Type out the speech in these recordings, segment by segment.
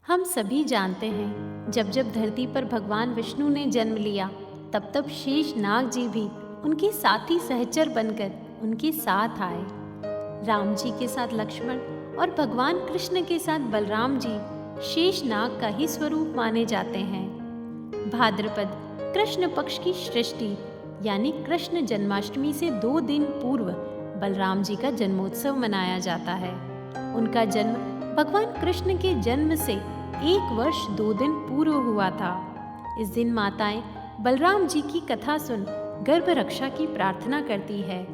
हम सभी जानते हैं जब जब धरती पर भगवान विष्णु ने जन्म लिया तब तब शेष नाग जी भी उनके साथी सहचर बनकर उनके साथ आए। राम जी के साथ लक्ष्मण और भगवान कृष्ण के साथ बलराम जी शेष नाग का ही स्वरूप माने जाते हैं। भाद्रपद कृष्ण पक्ष की सृष्टि यानी कृष्ण जन्माष्टमी से 2 दिन पूर्व बलराम जी का जन्मोत्सव मनाया जाता है। उनका जन्म भगवान कृष्ण के जन्म से 1 वर्ष 2 दिन पूर्व हुआ था। इस दिन माताएं बलराम जी की कथा सुन गर्भ रक्षा की प्रार्थना करती है,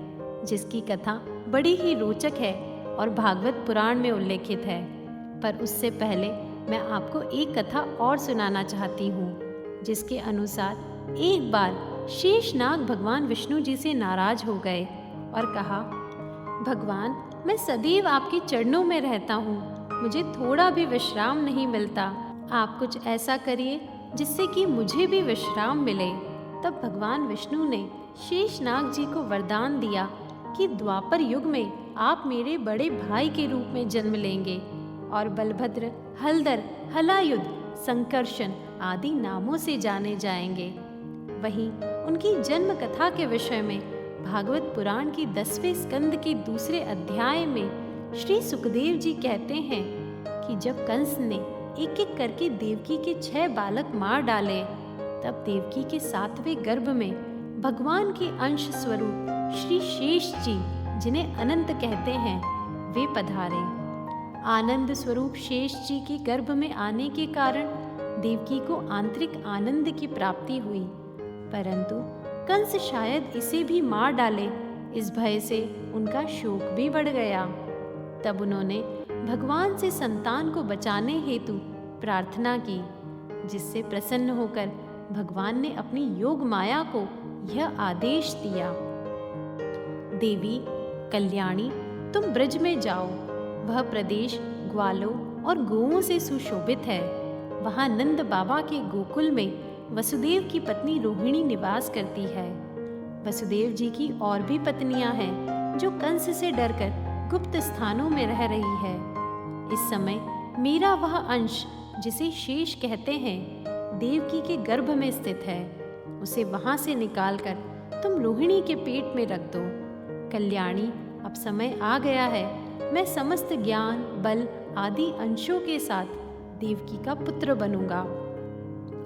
जिसकी कथा बड़ी ही रोचक है और भागवत पुराण में उल्लेखित है। पर उससे पहले मैं आपको एक कथा और सुनाना चाहती हूँ, जिसके अनुसार एक बार शेषनाग भगवान विष्णु जी से नाराज हो गए और कहा, भगवान मैं सदैव आपके चरणों में रहता हूँ, मुझे थोड़ा भी विश्राम नहीं मिलता। आप कुछ ऐसा करिए जिससे कि मुझे भी विश्राम मिले। तब भगवान विष्णु ने शेषनाग जी को वरदान दिया कि द्वापर युग में आप मेरे बड़े भाई के रूप में जन्म लेंगे और बलभद्र, हलधर, हलायुध, संकर्षण आदि नामों से जाने जाएंगे। वहीं उनकी जन्म कथा के विषय में भागवत पुराण की 10वें स्कंद के 2 अध्याय में श्री सुखदेव जी कहते हैं कि जब कंस ने एक एक करके देवकी के 6 बालक मार डाले, तब देवकी के 7वें गर्भ में भगवान के अंश स्वरूप श्री शेष जी, जिन्हें अनंत कहते हैं, वे पधारे। आनंद स्वरूप शेष जी के गर्भ में आने के कारण देवकी को आंतरिक आनंद की प्राप्ति हुई, परंतु कंस शायद इसे भी मार डाले, इस भय से उनका शोक भी बढ़ गया। तब उन्होंने भगवान से संतान को बचाने हेतु प्रार्थना की, जिससे प्रसन्न होकर भगवान ने अपनी योग माया को यह आदेश दिया, देवी कल्याणी तुम ब्रज में जाओ, वह प्रदेश ग्वालों और गौओं से सुशोभित है। वहाँ नंद बाबा के गोकुल में वसुदेव की पत्नी रोहिणी निवास करती है। वसुदेव जी की और भी पत्नियां हैं जो कंस से डरकर गुप्त स्थानों में रह रही है। इस समय मेरा वह अंश, जिसे शेष कहते हैं, देवकी के गर्भ में स्थित है। उसे वहां से निकालकर तुम रोहिणी के पेट में रख दो। कल्याणी अब समय आ गया है, मैं समस्त ज्ञान, बल आदि अंशों के साथ देवकी का पुत्र बनूंगा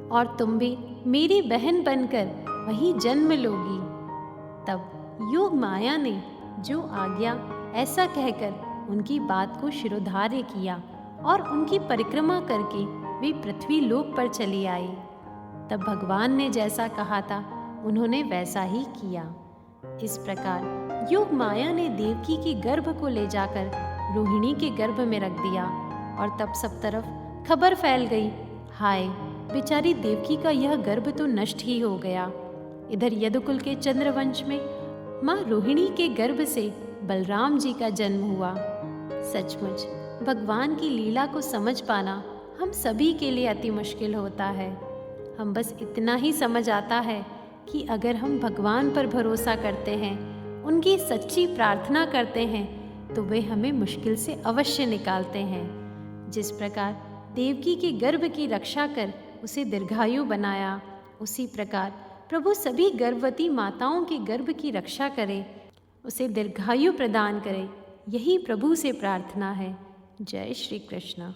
और तुम भी मेरी बहन बनकर वहीं जन्म लोगी। तब योग माया ने जो आज्ञा ऐसा कहकर उनकी बात को शिरोधार्य किया और उनकी परिक्रमा करके वे पृथ्वी लोक पर चली आई। तब भगवान ने जैसा कहा था उन्होंने वैसा ही किया। इस प्रकार योग माया ने देवकी के गर्भ को ले जाकर रोहिणी के गर्भ में रख दिया और तब सब तरफ खबर फैल गई, हाय बेचारी देवकी का यह गर्भ तो नष्ट ही हो गया। इधर यदुकुल के चंद्रवंश में माँ रोहिणी के गर्भ से बलराम जी का जन्म हुआ। सचमुच भगवान की लीला को समझ पाना हम सभी के लिए अति मुश्किल होता है। हम बस इतना ही समझ आता है कि अगर हम भगवान पर भरोसा करते हैं, उनकी सच्ची प्रार्थना करते हैं, तो वे हमें मुश्किल से अवश्य निकालते हैं। जिस प्रकार देवकी के गर्भ की रक्षा कर उसे दीर्घायु बनाया, उसी प्रकार प्रभु सभी गर्भवती माताओं के गर्भ की रक्षा करे, उसे दीर्घायु प्रदान करे, यही प्रभु से प्रार्थना है। जय श्री कृष्ण।